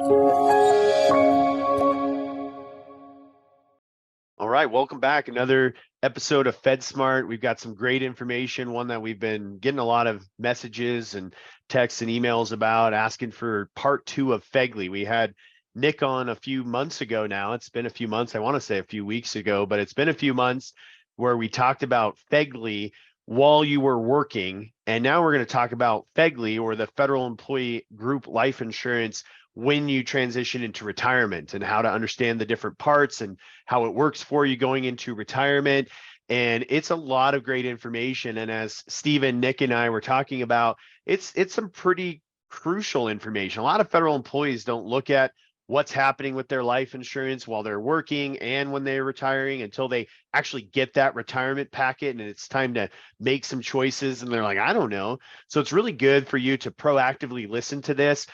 All right, welcome back. Another episode of FedSmart. We've got some great information, one that we've been getting a lot of messages and texts and emails about, asking for part 2 of FEGLI. We had Nick on a few months ago now. It's been a few months. I want to say a few weeks ago, but it's been a few months where we talked about FEGLI while you were working. And now we're going to talk about FEGLI, or the Federal Employee Group Life Insurance, when you transition into retirement, and how to understand the different parts and how it works for you going into retirement. And it's a lot of great information. And as Stephen, Nick, and I were talking about, it's some pretty crucial information. A lot of federal employees don't look at what's happening with their life insurance while they're working and when they're retiring until they actually get that retirement packet and it's time to make some choices, and they're like, I don't know. So it's really good for you to proactively listen to this.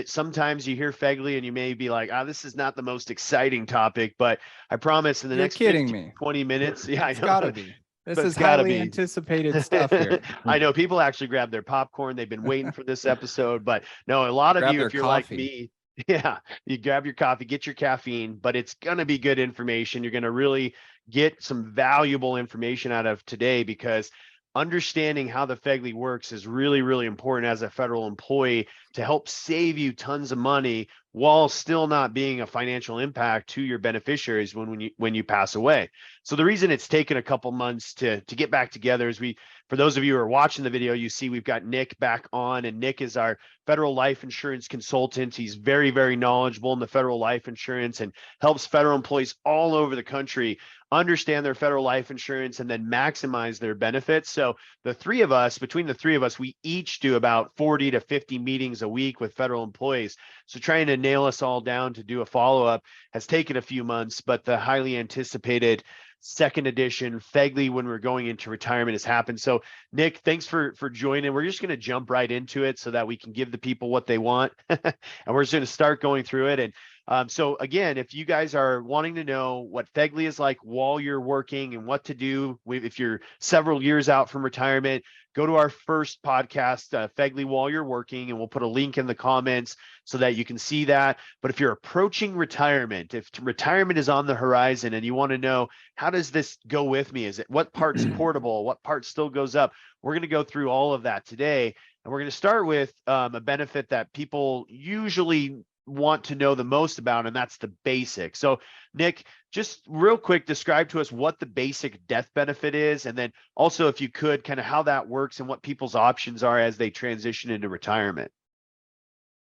Sometimes you hear FEGLI and you may be like, this is not the most exciting topic, but I promise in the next 20 minutes, yeah, It's gotta be. This is highly anticipated stuff here. I know people actually grab their popcorn. They've been waiting for this episode, but no, a lot of you, if you're like me, yeah, you grab your coffee, get your caffeine, but it's going to be good information. You're going to really get some valuable information out of today, because understanding how the FEGLI works is really, really important as a federal employee to help save you tons of money while still not being a financial impact to your beneficiaries when you pass away. So the reason it's taken a couple months to get back together is for those of you who are watching the video, you see we've got Nick back on, and Nick is our federal life insurance consultant. He's very, very knowledgeable in the federal life insurance and helps federal employees all over the country understand their federal life insurance and then maximize their benefits. So between the three of us, we each do about 40 to 50 meetings a week with federal employees. So trying to nail us all down to do a follow-up has taken a few months, but the highly anticipated second edition FEGLI when we're going into retirement has happened. So Nick, thanks for joining. We're just going to jump right into it so that we can give the people what they want. And we're just going to start going through it. And so again, if you guys are wanting to know what FEGLI is like while you're working and what to do if you're several years out from retirement, go to our first podcast, FEGLI while you're working, and we'll put a link in the comments so that you can see that. But if you're approaching retirement, if retirement is on the horizon and you want to know, how does this go with me? What part's portable? What part still goes up? We're going to go through all of that today. And we're going to start with a benefit that people usually want to know the most about, and that's the basic. So Nick, just real quick, describe to us what the basic death benefit is, and then also, if you could, kind of how that works and what people's options are as they transition into retirement.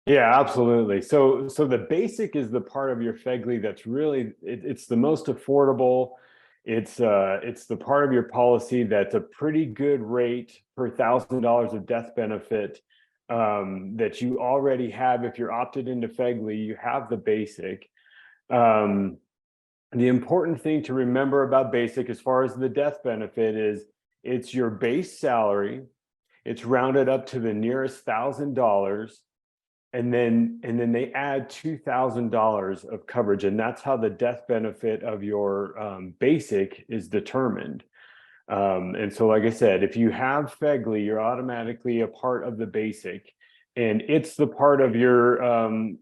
Yeah, absolutely. So the basic is the part of your FEGLI that's really, it's the most affordable. It's the part of your policy that's a pretty good rate per $1,000 of death benefit that you already have. If you're opted into FEGLI, you have the basic. The important thing to remember about basic as far as the death benefit is it's your base salary. It's rounded up to the nearest $1,000. And then they add $2,000 of coverage. And that's how the death benefit of your basic is determined. And so, like I said, if you have FEGLI, you're automatically a part of the basic, and it's the part of your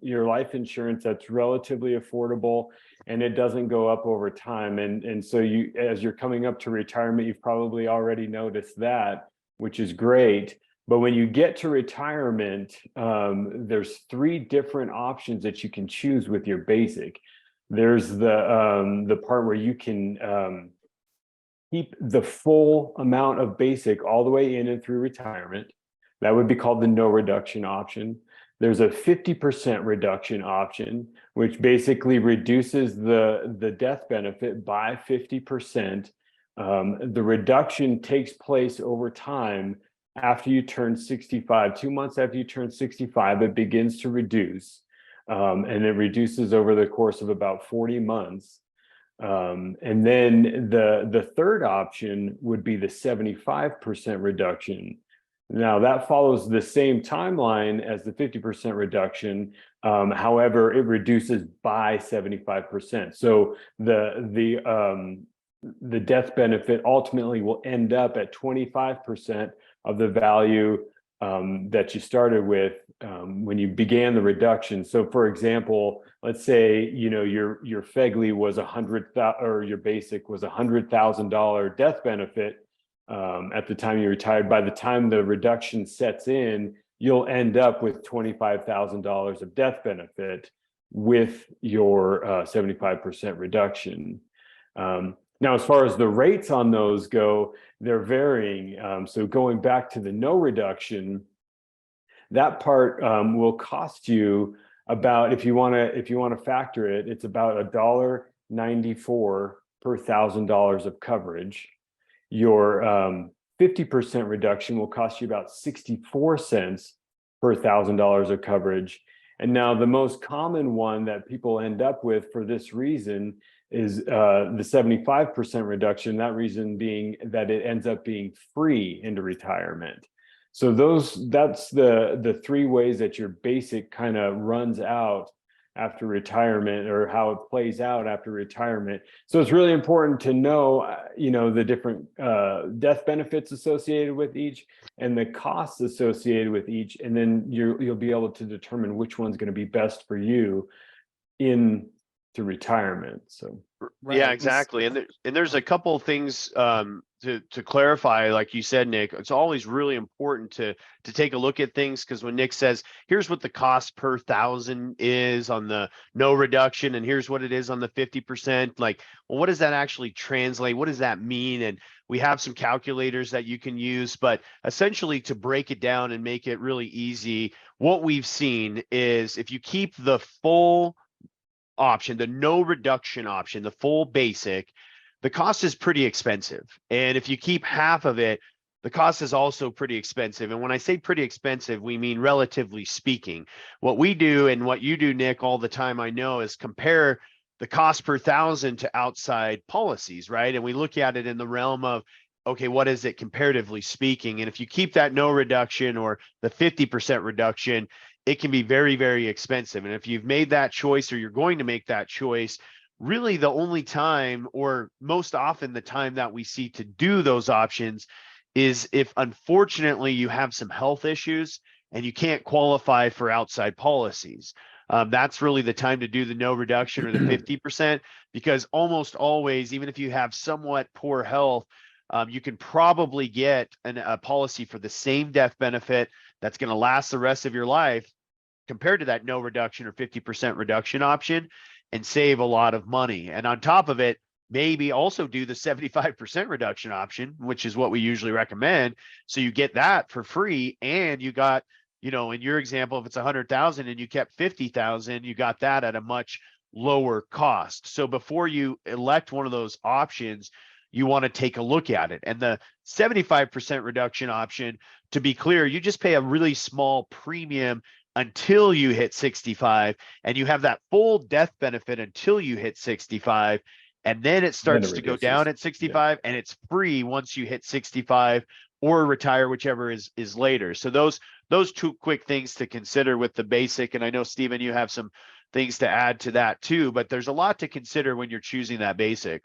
life insurance that's relatively affordable, and it doesn't go up over time. And so as you're coming up to retirement, you've probably already noticed that, which is great. But when you get to retirement, there's 3 different options that you can choose with your basic. There's the part where you can keep the full amount of basic all the way in and through retirement. That would be called the no reduction option. There's a 50% reduction option, which basically reduces the death benefit by 50%. The reduction takes place over time after you turn 65. 2 months after you turn 65, it begins to reduce, and it reduces over the course of about 40 months. And then the third option would be the 75% reduction. Now that follows the same timeline as the 50% reduction. However, it reduces by 75%. So the death benefit ultimately will end up at 25% of the value that you started with when you began the reduction. So for example, let's say, your FEGLI was or your basic was $100,000 death benefit at the time you retired. By the time the reduction sets in, you'll end up with $25,000 of death benefit with your 75% reduction. Now, as far as the rates on those go, they're varying. So going back to the no reduction, that part will cost you about, if you want to factor it, it's about $1.94 per $1,000 of coverage. Your 50% reduction will cost you about 64 cents per $1,000 of coverage. And now the most common one that people end up with for this reason is the 75% reduction, that reason being that it ends up being free into retirement. So that's the three ways that your basic kind of runs out after retirement, or how it plays out after retirement. So it's really important to know, the different death benefits associated with each and the costs associated with each, and then you'll be able to determine which one's going to be best for you into retirement. So right. Yeah, exactly. And there's a couple of things to clarify. Like you said, Nick, it's always really important to take a look at things, because when Nick says, here's what the cost per 1,000 is on the no reduction, and here's what it is on the 50%, like, well, what does that actually translate? What does that mean? And we have some calculators that you can use, but essentially, to break it down and make it really easy, what we've seen is if you keep the full option, the no reduction option, the full basic, the cost is pretty expensive. And if you keep half of it, the cost is also pretty expensive. And when I say pretty expensive, we mean relatively speaking. What we do, and what you do, Nick, all the time, I know, is compare the cost per 1,000 to outside policies, right? And we look at it in the realm of, okay, what is it comparatively speaking? And if you keep that no reduction or the 50% reduction, it can be very, very expensive. And if you've made that choice, or you're going to make that choice, really the only time, or most often the time that we see to do those options, is if unfortunately you have some health issues and you can't qualify for outside policies. That's really the time to do the no reduction or the 50%, because almost always, even if you have somewhat poor health, you can probably get a policy for the same death benefit that's going to last the rest of your life, compared to that no reduction or 50% reduction option, and save a lot of money. And on top of it, maybe also do the 75% reduction option, which is what we usually recommend. So you get that for free, and you got, in your example, if it's 100,000 and you kept 50,000, you got that at a much lower cost. So before you elect one of those options, you want to take a look at it. And the 75% reduction option, to be clear, you just pay a really small premium until you hit 65, and you have that full death benefit until you hit 65, and then it starts to go down at 65, and it's free once you hit 65 or retire, whichever is later. So those two quick things to consider with the basic. And I know, Stephen, you have some things to add to that too, but there's a lot to consider when you're choosing that basic.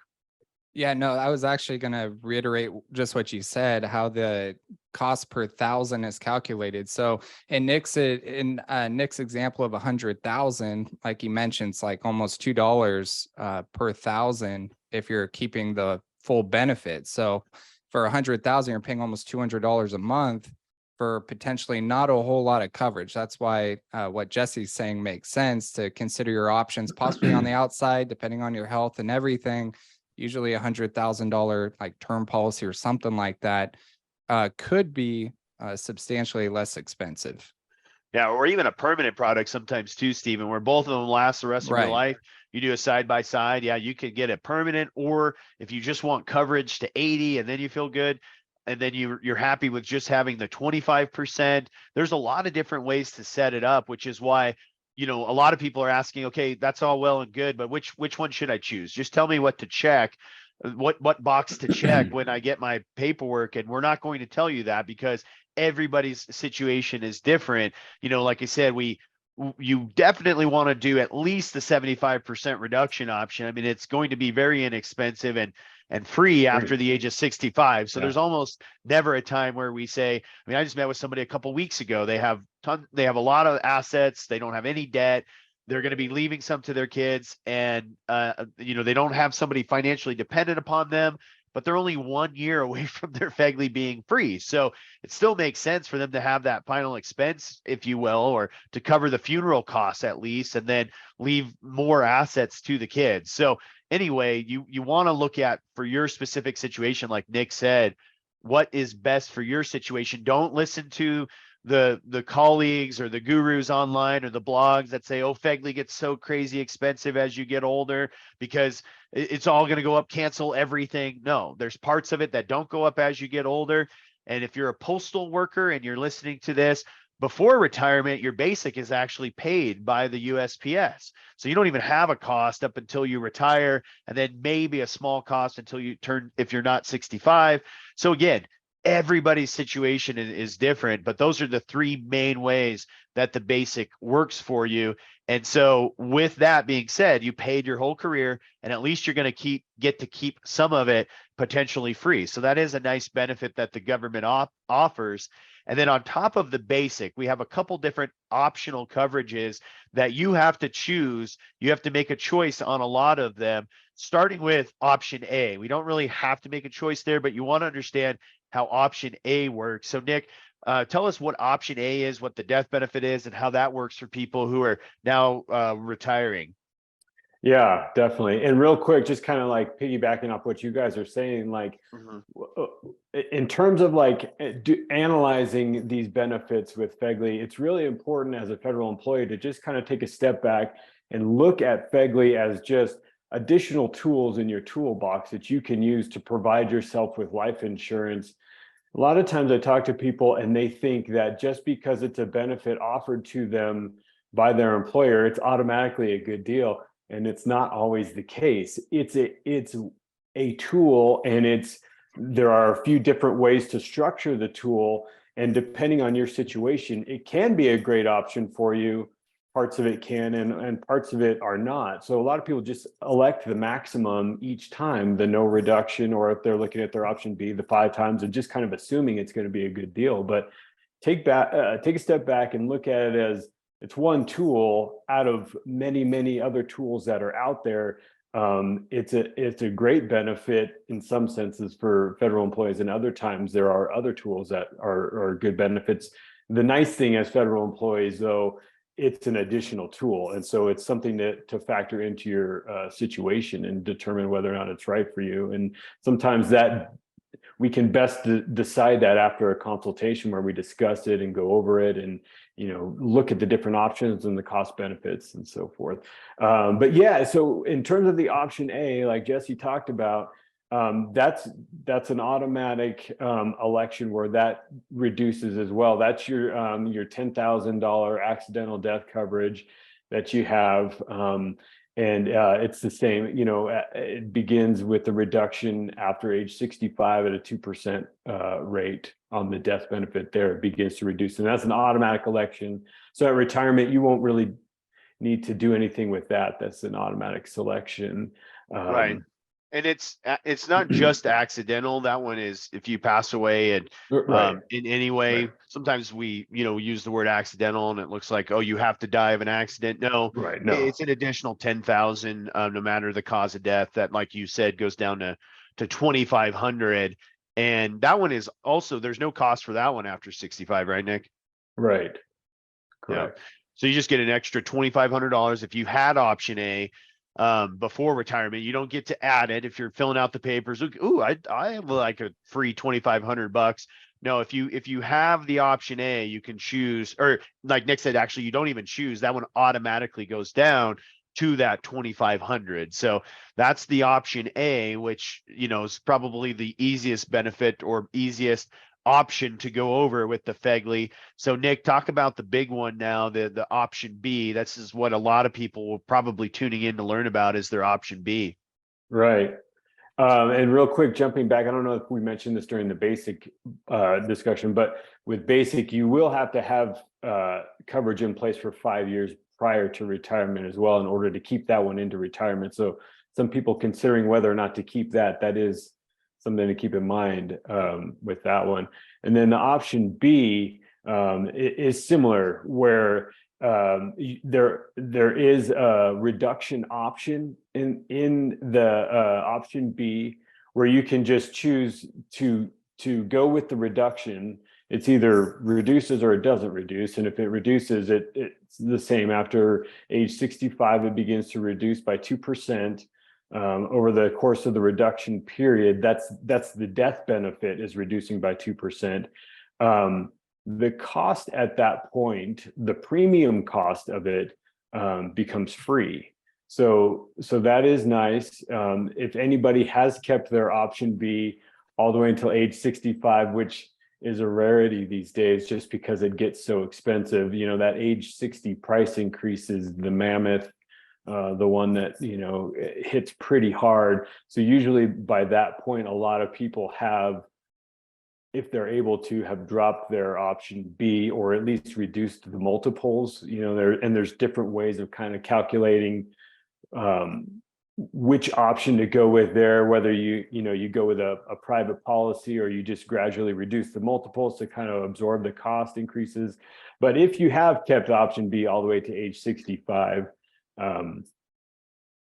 Yeah, no, I was actually going to reiterate just what you said, how the cost per 1,000 is calculated. So in Nick's example of 100,000, like you mentioned, it's like almost $2 per 1,000 if you're keeping the full benefit. So for 100,000, you're paying almost $200 a month for potentially not a whole lot of coverage. That's why what Jesse's saying makes sense, to consider your options, possibly on the outside, depending on your health and everything. Usually $100,000 like term policy or something like that could be substantially less expensive. Yeah, or even a permanent product sometimes too, Stephen, where both of them last the rest of your life. You do a side by side. Yeah, you could get a permanent, or if you just want coverage to 80 and then you feel good, and then you're happy with just having the 25%. There's a lot of different ways to set it up, which is why, a lot of people are asking, okay, that's all well and good, but which one should I choose? Just tell me what to check, what box to check when I get my paperwork. And we're not going to tell you that, because everybody's situation is different. Like I said, you definitely want to do at least the 75% reduction option. I mean, it's going to be very inexpensive, and and free after the age of 65. So Yeah. there's almost never a time where we say, I mean, I just met with somebody a couple weeks ago. They have a lot of assets. They don't have any debt. They're going to be leaving some to their kids, and they don't have somebody financially dependent upon them, but they're only 1 year away from their FEGLI being free. So it still makes sense for them to have that final expense, if you will, or to cover the funeral costs at least, and then leave more assets to the kids. So anyway, you want to look at, for your specific situation, like Nick said, what is best for your situation. Don't listen to the colleagues or the gurus online or the blogs that say, oh, FEGLI gets so crazy expensive as you get older because it's all going to go up, cancel everything. No, there's parts of it that don't go up as you get older. And if you're a postal worker and you're listening to this, before retirement, your basic is actually paid by the USPS. So you don't even have a cost up until you retire, and then maybe a small cost until you turn, if you're not 65. So again, everybody's situation is different, but those are the three main ways that the basic works for you. And so with that being said, you paid your whole career, and at least you're going to get to keep some of it potentially free. So that is a nice benefit that the government offers. And then on top of the basic, we have a couple different optional coverages that you have to choose. You have to make a choice on a lot of them, starting with option A. We don't really have to make a choice there, but you want to understand how option A works. So Nick, tell us what option A is, what the death benefit is, and how that works for people who are now retiring. Yeah, definitely. And real quick, just kind of like piggybacking off what you guys are saying, like in terms of like analyzing these benefits with FEGLI, it's really important as a federal employee to just kind of take a step back and look at FEGLI as just additional tools in your toolbox that you can use to provide yourself with life insurance. A lot of times I talk to people and they think that just because it's a benefit offered to them by their employer, it's automatically a good deal. And it's not always the case. It's a tool, and there are a few different ways to structure the tool. And depending on your situation, it can be a great option for you. Parts of it can, and parts of it are not. So a lot of people just elect the maximum each time, the no reduction, or if they're looking at their option B, the 5 times, and just kind of assuming it's going to be a good deal. But take a step back and look at it as it's one tool out of many, many other tools that are out there. It's a great benefit in some senses for federal employees, and other times there are other tools that are good benefits. The nice thing as federal employees, though, it's an additional tool, and so it's something to factor into your situation and determine whether or not it's right for you. And sometimes that we can best decide that after a consultation where we discuss it and go over it and look at the different options and the cost benefits and so forth. But yeah, so in terms of the option A, like Jesse talked about, that's an automatic election where that reduces as well. That's your $10,000 accidental death coverage that you have. And it's the same, it begins with the reduction after age 65 at a 2% rate on the death benefit. There it begins to reduce, and that's an automatic election. So at retirement, you won't really need to do anything with that. That's an automatic selection. Right. And it's not just accidental. That one is if you pass away and in any way. Right. Sometimes we use the word accidental and it looks like, oh, you have to die of an accident. No, right. No, it's an additional 10,000 no matter the cause of death. That, like you said, goes down to 2,500. And that one is also, there's no cost for that one after 65, right, Nick? Right. Correct. Yeah. So you just get an extra $2,500 if you had option A. Before retirement. You don't get to add it if you're filling out the papers. Ooh, I have like a free $2,500. No, if you have the option A, you can choose, or like Nick said, actually, you don't even choose. That one automatically goes down to that 2,500. So that's the option A, which is probably the easiest benefit or easiest option to go over with the FEGLI. So Nick, talk about the big one now, the option B. This is what a lot of people will probably tuning in to learn about, is their option B. Right. And real quick, jumping back, I don't know if we mentioned this during the basic discussion, but with basic, you will have to have coverage in place for 5 years prior to retirement as well in order to keep that one into retirement. So some people considering whether or not to keep that, that is something to keep in mind with that one. And then the option B is similar, where there is a reduction option in the option B, where you can just choose to go with the reduction. It's either reduces or it doesn't reduce. And if it reduces, it's the same. After age 65, it begins to reduce by 2%. Over the course of the reduction period, that's the death benefit is reducing by 2%. The cost at that point, the premium cost of it becomes free. So that is nice. If anybody has kept their option B all the way until age 65, which is a rarity these days just because it gets so expensive, you know, that age 60 price increase is the mammoth, the one that, you know, hits pretty hard. So usually by that point, a lot of people have, if they're able to, have dropped their option B or at least reduced the multiples, you know, there's different ways of kind of calculating which option to go with there, whether you go with a private policy or you just gradually reduce the multiples to kind of absorb the cost increases. But if you have kept option B all the way to age 65,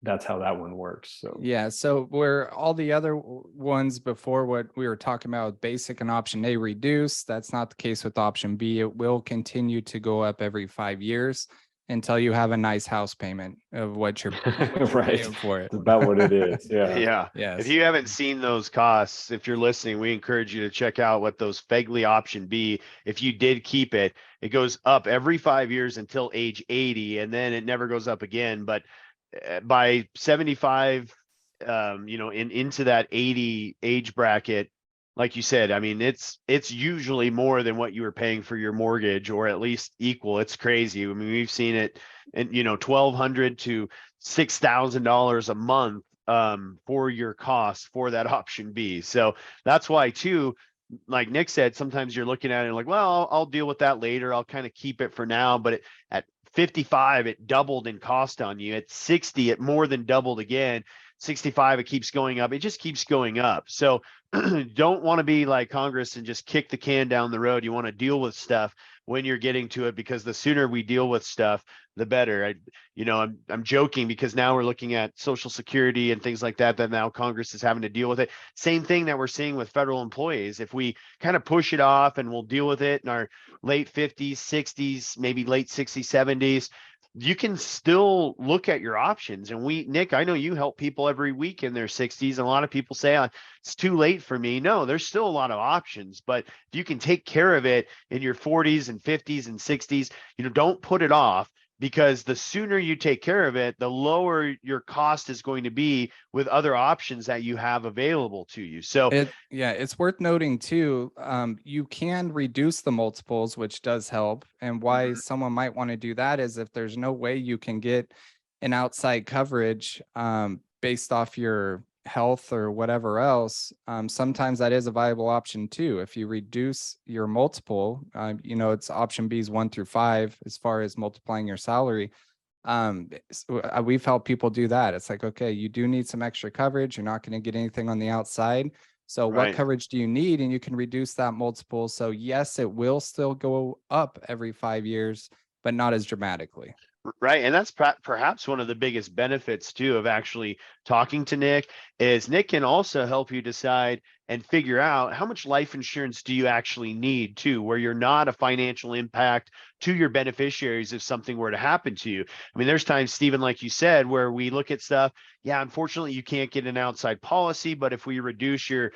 that's how that one works. So yeah, so where all the other ones before, what we were talking about, basic and option A reduce, that's not the case with option B. It will continue to go up every 5 years until you have a nice house payment of what you're right paying for it. It's about what it is. Yeah. Yes. If you haven't seen those costs, if you're listening, we encourage you to check out what those FEGLI option B, if you did keep it, it goes up every 5 years until age 80, and then it never goes up again. But by 75, into that 80 age bracket, like you said, I mean, it's usually more than what you were paying for your mortgage, or at least equal. It's crazy. I mean, we've seen it, and $1,200 to $6,000 a month for your costs for that option B. So that's why too, like Nick said, sometimes you're looking at it like, well, I'll deal with that later. I'll kind of keep it for now. But at 55, it doubled in cost on you. At 60, it more than doubled again. 65, it keeps going up. It just keeps going up. So don't want to be like Congress and just kick the can down the road. You want to deal with stuff when you're getting to it, because the sooner we deal with stuff, the better. I'm joking, because now we're looking at Social Security and things like that now Congress is having to deal with it. Same thing that we're seeing with federal employees. If we kind of push it off and we'll deal with it in our late 50s, 60s, maybe late 60s, 70s, you can still look at your options. And Nick, I know you help people every week in their 60s, and a lot of people say, it's too late for me. No, there's still a lot of options, but if you can take care of it in your 40s and 50s and 60s, don't put it off, because the sooner you take care of it, the lower your cost is going to be with other options that you have available to you. So it's worth noting too, you can reduce the multiples, which does help. And why someone might want to do that is if there's no way you can get an outside coverage based off your health or whatever else, sometimes that is a viable option too. If you reduce your multiple, it's option B's 1 through 5 as far as multiplying your salary. We've helped people do that. It's like, okay, you do need some extra coverage. You're not going to get anything on the outside. So what coverage do you need? And you can reduce that multiple. So yes, it will still go up every 5 years, but not as dramatically. Right. And that's perhaps one of the biggest benefits too of actually talking to Nick, is Nick can also help you decide and figure out how much life insurance do you actually need too, where you're not a financial impact to your beneficiaries if something were to happen to you. I mean, there's times, Stephen, like you said, where we look at stuff. Yeah, unfortunately, you can't get an outside policy, but if we reduce your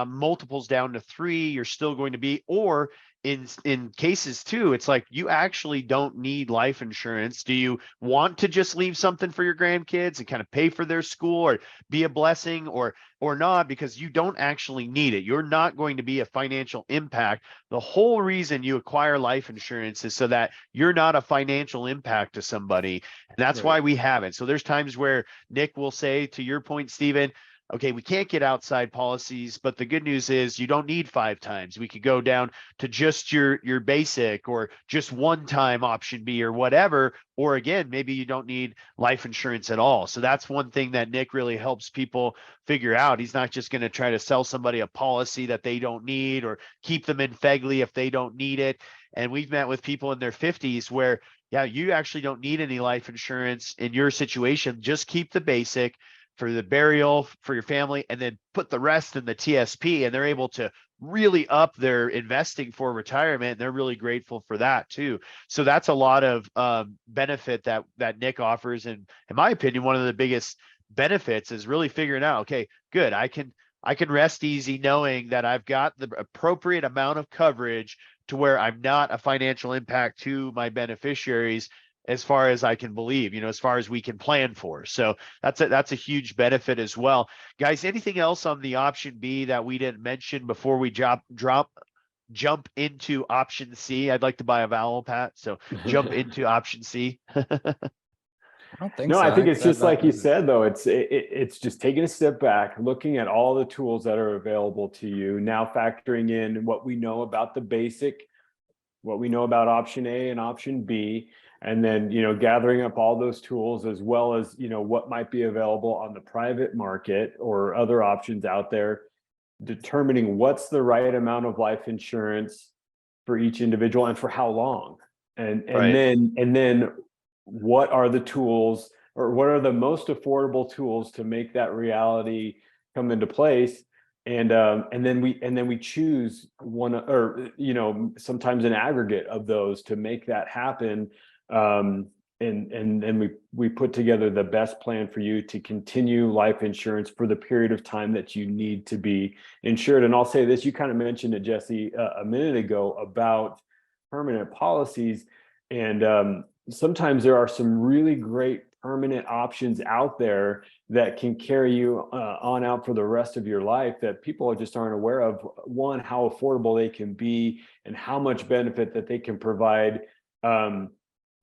multiples down to 3, you're still going to be, or in cases too, it's like you actually don't need life insurance. Do you want to just leave something for your grandkids and kind of pay for their school or be a blessing, or not, because you don't actually need it? You're not going to be a financial impact. The whole reason you acquire life insurance is so that you're not a financial impact to somebody. And that's why we have it. So there's times where Nick will say, to your point, Stephen, okay, we can't get outside policies, but the good news is you don't need 5 times. We could go down to just your basic, or just one time option B or whatever. Or again, maybe you don't need life insurance at all. So that's one thing that Nick really helps people figure out. He's not just going to try to sell somebody a policy that they don't need, or keep them in FEGLI if they don't need it. And we've met with people in their 50s where, yeah, you actually don't need any life insurance in your situation. Just keep the basic for the burial for your family, and then put the rest in the TSP, and they're able to really up their investing for retirement. And they're really grateful for that too. So that's a lot of benefit that Nick offers. And in my opinion, one of the biggest benefits is really figuring out, okay, good, I can rest easy knowing that I've got the appropriate amount of coverage to where I'm not a financial impact to my beneficiaries, as far as I can believe, as far as we can plan for. So that's a huge benefit as well. Guys, anything else on the option B that we didn't mention before we jump into option C? I'd like to buy a vowel, Pat. So jump into option C. I don't think No, so. I think it's just like you said, though. It's just taking a step back, looking at all the tools that are available to you, now factoring in what we know about the basic, what we know about option A and option B, and then, gathering up all those tools, as well as, what might be available on the private market or other options out there, determining what's the right amount of life insurance for each individual and for how long. And then what are the tools, or what are the most affordable tools to make that reality come into place? And then we choose one, or sometimes an aggregate of those to make that happen. And we put together the best plan for you to continue life insurance for the period of time that you need to be insured. And I'll say this, you kind of mentioned it, Jesse, a minute ago, about permanent policies. And sometimes there are some really great permanent options out there that can carry you on out for the rest of your life, that people just aren't aware of. One, how affordable they can be, and how much benefit that they can provide.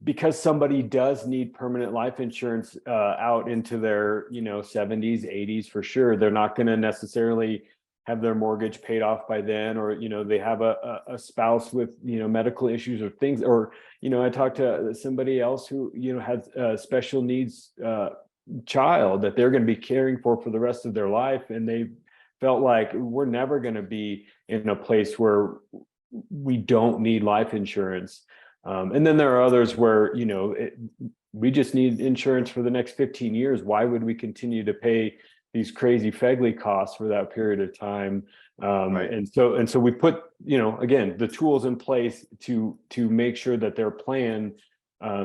Because somebody does need permanent life insurance out into their 70s, 80s for sure. They're not going to necessarily have their mortgage paid off by then, or they have a spouse with medical issues or things, or I talked to somebody else who has a special needs child that they're going to be caring for the rest of their life, and they felt like, we're never going to be in a place where we don't need life insurance. And then there are others where we just need insurance for the next 15 years. Why would we continue to pay these crazy FEGLI costs for that period of time? Right. And so we put, again, the tools in place to make sure that their plan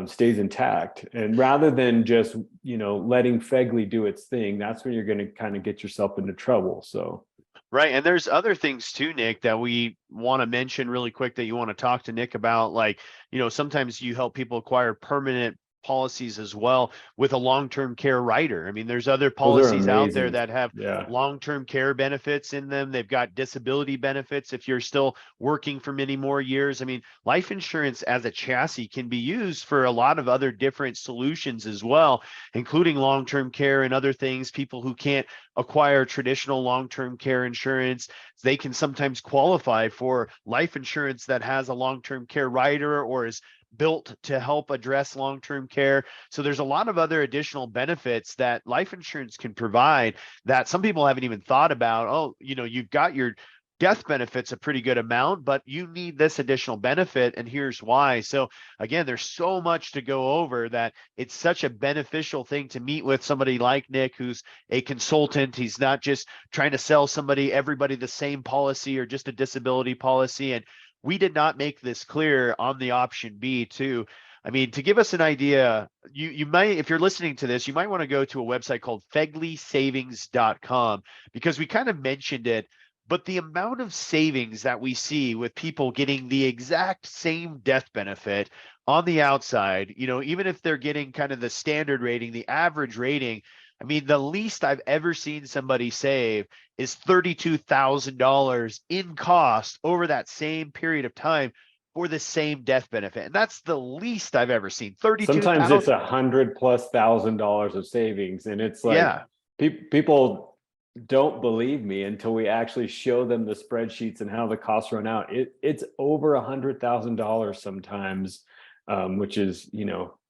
stays intact. And rather than just, letting FEGLI do its thing, that's when you're going to kind of get yourself into trouble. So. Right. And there's other things too, Nick, that we want to mention really quick that you want to talk to Nick about. Like, sometimes you help people acquire permanent policies as well with a long-term care rider. I mean, there's other policies out there that have long-term care benefits in them. They've got disability benefits if you're still working for many more years. I mean, life insurance as a chassis can be used for a lot of other different solutions as well, including long-term care and other things. People who can't acquire traditional long-term care insurance, they can sometimes qualify for life insurance that has a long-term care rider or is built to help address long-term care. So there's a lot of other additional benefits that life insurance can provide that some people haven't even thought about. Oh, you've got your death benefits a pretty good amount, but you need this additional benefit, and here's why. So again, there's so much to go over that it's such a beneficial thing to meet with somebody like Nick, who's a consultant. He's not just trying to sell everybody the same policy or just a disability policy. And we did not make this clear on the option B too. I mean, to give us an idea, you might, if you're listening to this, you might want to go to a website called FEGLISavings.com, because we kind of mentioned it, but the amount of savings that we see with people getting the exact same death benefit on the outside, even if they're getting kind of the standard rating, the average rating, I mean, the least I've ever seen somebody save is $32,000 in cost over that same period of time for the same death benefit. And that's the least I've ever seen. Sometimes it's $100,000+ of savings. And it's like, people don't believe me until we actually show them the spreadsheets and how the costs run out. It's over $100,000 sometimes, which is,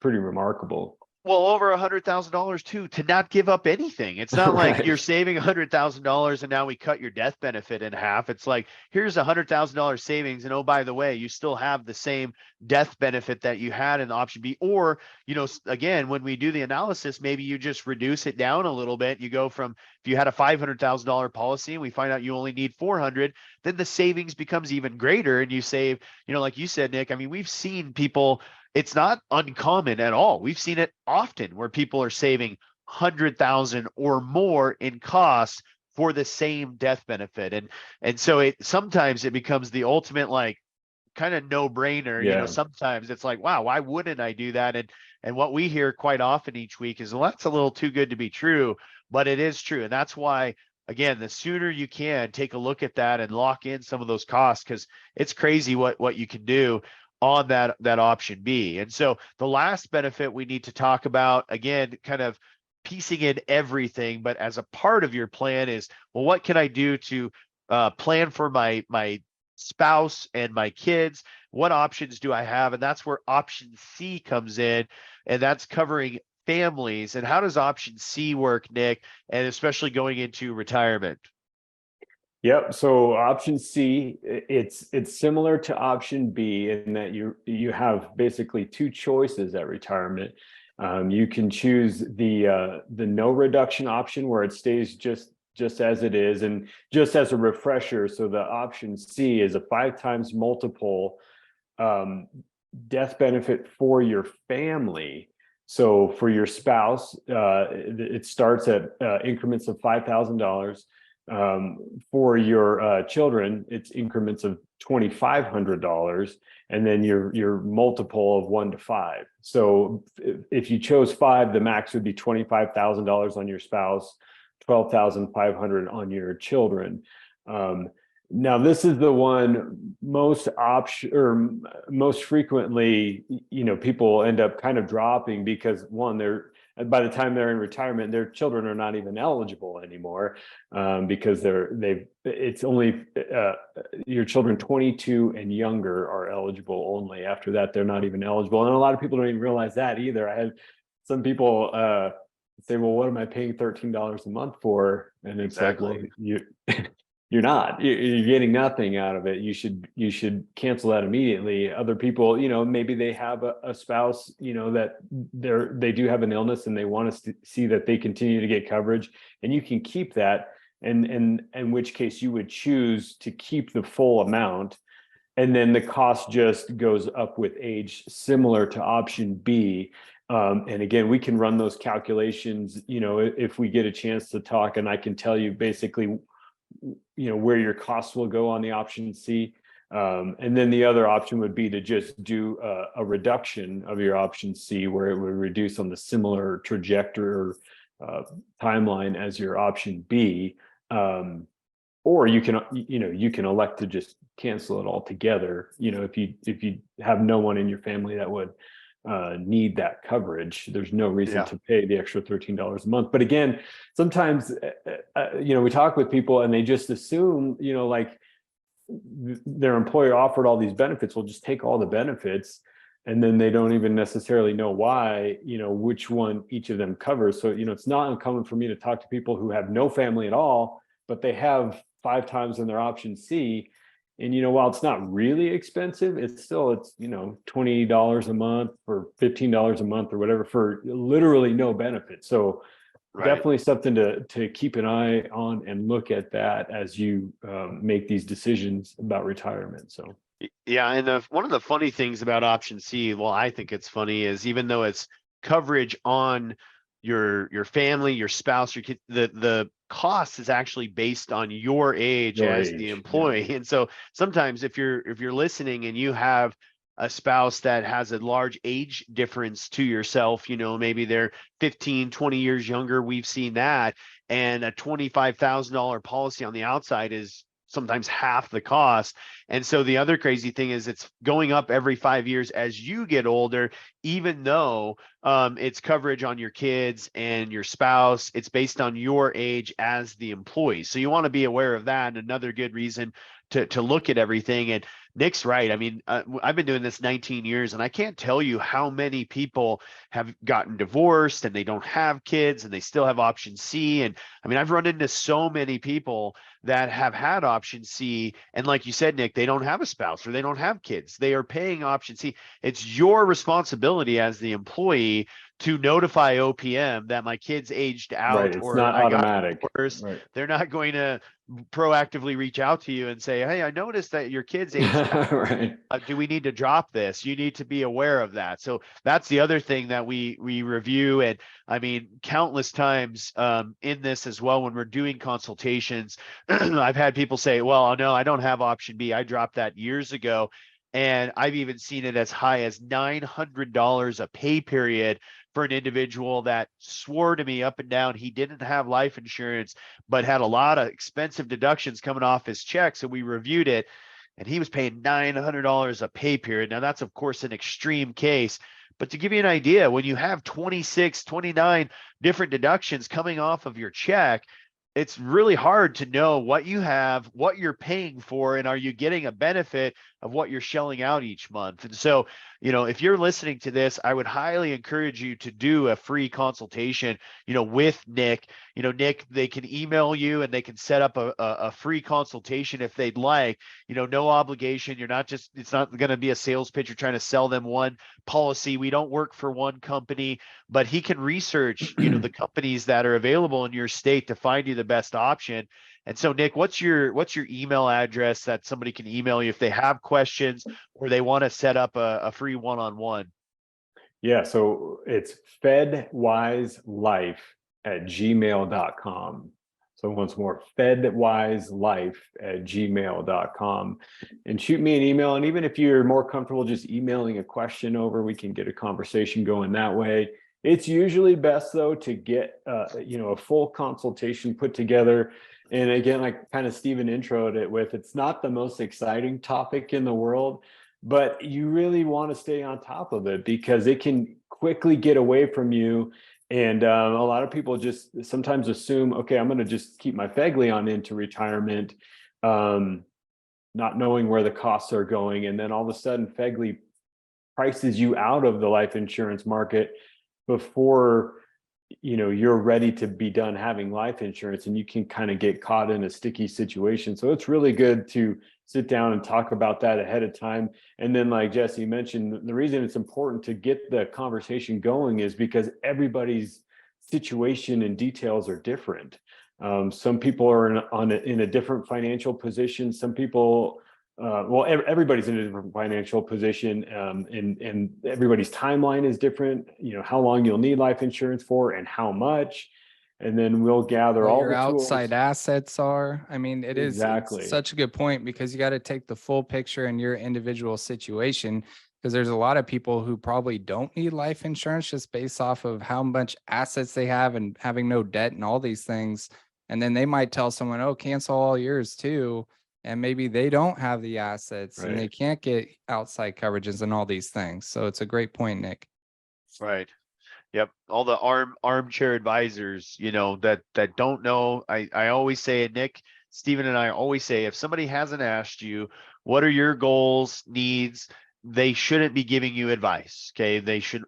pretty remarkable. Well, over $100,000 too, to not give up anything. It's not like Right. you're saving $100,000 and now we cut your death benefit in half. It's like, here's $100,000 savings. And oh, by the way, you still have the same death benefit that you had in option B. Or, again, when we do the analysis, maybe you just reduce it down a little bit. You go from, if you had a $500,000 policy and we find out you only need 400, then the savings becomes even greater. And you save, like you said, Nick, I mean, we've seen people, it's not uncommon at all. We've seen it often where people are saving 100,000 or more in costs for the same death benefit. And so sometimes it becomes the ultimate, like, kind of no brainer. Yeah. Sometimes it's like, wow, why wouldn't I do that? And what we hear quite often each week is, well, that's a little too good to be true, but it is true. And that's why, again, the sooner you can take a look at that and lock in some of those costs, because it's crazy what you can do on that option B. And so the last benefit we need to talk about, again, kind of piecing in everything, but as a part of your plan is, well, what can I do to plan for my spouse and my kids? What options do I have? And that's where option C comes in, and that's covering families. And how does option C work, Nick? And especially going into retirement. Yep. So option C, it's similar to option B in that you have basically two choices at retirement. You can choose the no reduction option, where it stays just as it is. And just as a refresher, so the option C is a 5 times multiple death benefit for your family. So for your spouse, it starts at increments of $5,000. For your children, it's increments of $2,500, and then your multiple of 1 to 5. So if you chose 5, the max would be $25,000 on your spouse, $12,500 on your children. Now, this is the one most frequently, people end up kind of dropping, because one, by the time they're in retirement, their children are not even eligible anymore, because it's only your children 22 and younger are eligible only. After that, they're not even eligible. And a lot of people don't even realize that either. I had some people say, well, what am I paying $13 a month for? And it's Exactly. like, well, you're not. You're getting nothing out of it. You should cancel that immediately. Other people, maybe they have a spouse, that they do have an illness and they want to see that they continue to get coverage, and you can keep that. And in which case you would choose to keep the full amount, and then the cost just goes up with age, similar to option B. And again, we can run those calculations, if we get a chance to talk, and I can tell you basically where your costs will go on the option C. And then the other option would be to just do a reduction of your option C, where it would reduce on the similar trajectory or timeline as your option B. Or you can elect to just cancel it altogether. If you have no one in your family that would need that coverage, there's no reason to pay the extra $13 a month. But again, sometimes we talk with people and they just assume like their employer offered all these benefits, we'll just take all the benefits, and then they don't even necessarily know why, which one each of them covers. So it's not uncommon for me to talk to people who have no family at all, but they have 5 times in their option C. And while it's not really expensive, it's $20 a month or $15 a month or whatever for literally no benefit. So definitely something to keep an eye on and look at that as you make these decisions about retirement. So yeah, and one of the funny things about option C, well, I think it's funny, is even though it's coverage on your family, your spouse, your kid, the cost is actually based on your age as the employee. And so sometimes if you're listening and you have a spouse that has a large age difference to yourself, maybe they're 15, 20 years younger, we've seen that, and a $25,000 policy on the outside is sometimes half the cost. And so the other crazy thing is it's going up every 5 years as you get older, even though it's coverage on your kids and your spouse. It's based on your age as the employee. So you want to be aware of that. And another good reason to look at everything. And Nick's right. I mean, I've been doing this 19 years, and I can't tell you how many people have gotten divorced and they don't have kids and they still have option C. And I mean, I've run into so many people that have had option C. And like you said, Nick, they don't have a spouse or they don't have kids. They are paying option C. It's your responsibility as the employee to notify OPM that my kid's aged out, Right. It's or not I automatic. got divorced. Right. They're not going to proactively reach out to you and say, hey, I noticed that your kid's aged out. Right. Do we need to drop this? You need to be aware of that. So that's the other thing that we review. And I mean, countless times in this as well, when we're doing consultations, I've had people say, well, no, I don't have option B. I dropped that years ago. And I've even seen it as high as $900 a pay period for an individual that swore to me up and down he didn't have life insurance, but had a lot of expensive deductions coming off his check. So we reviewed it, and he was paying $900 a pay period. Now that's of course an extreme case, but to give you an idea, when you have 26, 29 different deductions coming off of your check, it's really hard to know what you have, what you're paying for, and are you getting a benefit of what you're shelling out each month. And so, you know, if you're listening to this, I would highly encourage you to do a free consultation, you know, with Nick. You know, Nick, they can email you and they can set up a free consultation if they'd like. You know, no obligation. You're not just, it's not going to be a sales pitch. You're trying to sell them one policy. We don't work for one company, but he can research, you know, the companies that are available in your state to find you the best option. And so, Nick, what's your email address that somebody can email you if they have questions or they want to set up a free one-on-one? Yeah, so it's fedwiselife@gmail.com. So once more, fedwiselife@gmail.com, and shoot me an email. And even if you're more comfortable just emailing a question over, we can get a conversation going that way. It's usually best though to get you know, a full consultation put together. And again, like kind of Stephen introed it with, it's not the most exciting topic in the world, but you really want to stay on top of it because it can quickly get away from you. And a lot of people just sometimes assume, okay, I'm going to just keep my FEGLI on into retirement, not knowing where the costs are going. And then all of a sudden FEGLI prices you out of the life insurance market before, you know, you're ready to be done having life insurance, and you can kind of get caught in a sticky situation. So it's really good to sit down and talk about that ahead of time. And then like Jesse mentioned, the reason it's important to get the conversation going is because everybody's situation and details are different. Some people are in a different financial position. Some people, everybody's in a different financial position, and everybody's timeline is different. You know, how long you'll need life insurance for and how much. And then we'll gather What all your the tools. outside assets are. I mean, it is Exactly. such a good point because you got to take the full picture in your individual situation, because there's a lot of people who probably don't need life insurance just based off of how much assets they have and having no debt and all these things. And then they might tell someone, oh, cancel all yours too. And maybe they don't have the assets and they can't get outside coverages and all these things. So it's a great point, Nick. Right. Yep. All the armchair advisors, you know, that don't know. I always say, Nick, Stephen and I always say, if somebody hasn't asked you, what are your goals, needs, they shouldn't be giving you advice. Okay.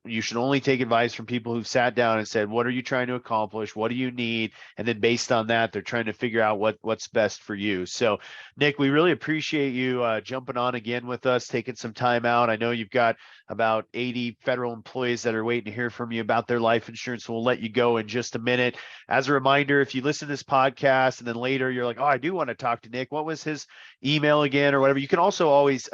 You should only take advice from people who've sat down and said, what are you trying to accomplish? What do you need? And then based on that, they're trying to figure out what's best for you. So Nick, we really appreciate you jumping on again with us, taking some time out. I know you've got about 80 federal employees that are waiting to hear from you about their life insurance. So we'll let you go in just a minute. As a reminder, if you listen to this podcast and then later you're like, oh, I do want to talk to Nick, what was his email again or whatever, you can also always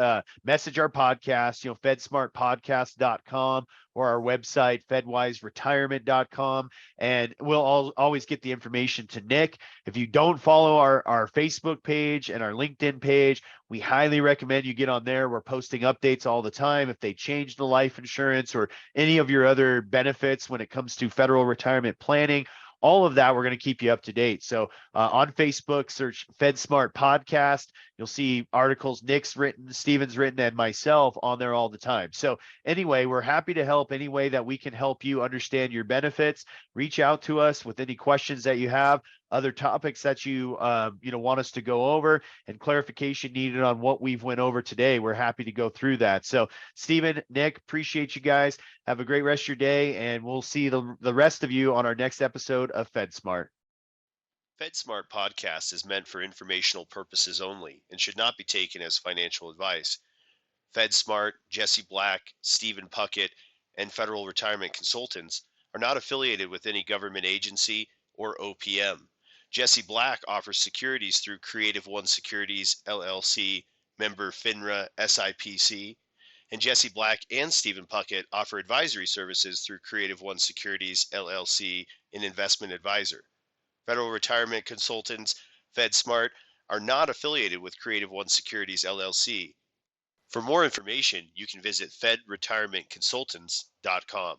message our podcast, you know, FedSmartPodcast.com or our website, FedWiseRetirement.com, and we'll always get the information to Nick. If you don't follow our Facebook page and our LinkedIn page, we highly recommend you get on there. We're posting updates all the time. If they change the life insurance or any of your other benefits when it comes to federal retirement planning, all of that, we're going to keep you up to date. So on Facebook, search FedSmart Podcast. You'll see articles Nick's written, Steven's written, and myself on there all the time. So anyway, we're happy to help any way that we can help you understand your benefits. Reach out to us with any questions that you have, other topics that you want us to go over, and clarification needed on what we've went over today. We're happy to go through that. So Steven, Nick, appreciate you guys. Have a great rest of your day, and we'll see the rest of you on our next episode of FedSmart. FedSmart Podcast is meant for informational purposes only and should not be taken as financial advice. FedSmart, Jesse Black, Stephen Puckett, and Federal Retirement Consultants are not affiliated with any government agency or OPM. Jesse Black offers securities through Creative One Securities, LLC, member FINRA, SIPC, and Jesse Black and Stephen Puckett offer advisory services through Creative One Securities, LLC, an investment advisor. Federal Retirement Consultants, FedSmart, are not affiliated with Creative One Securities, LLC. For more information, you can visit fedretirementconsultants.com.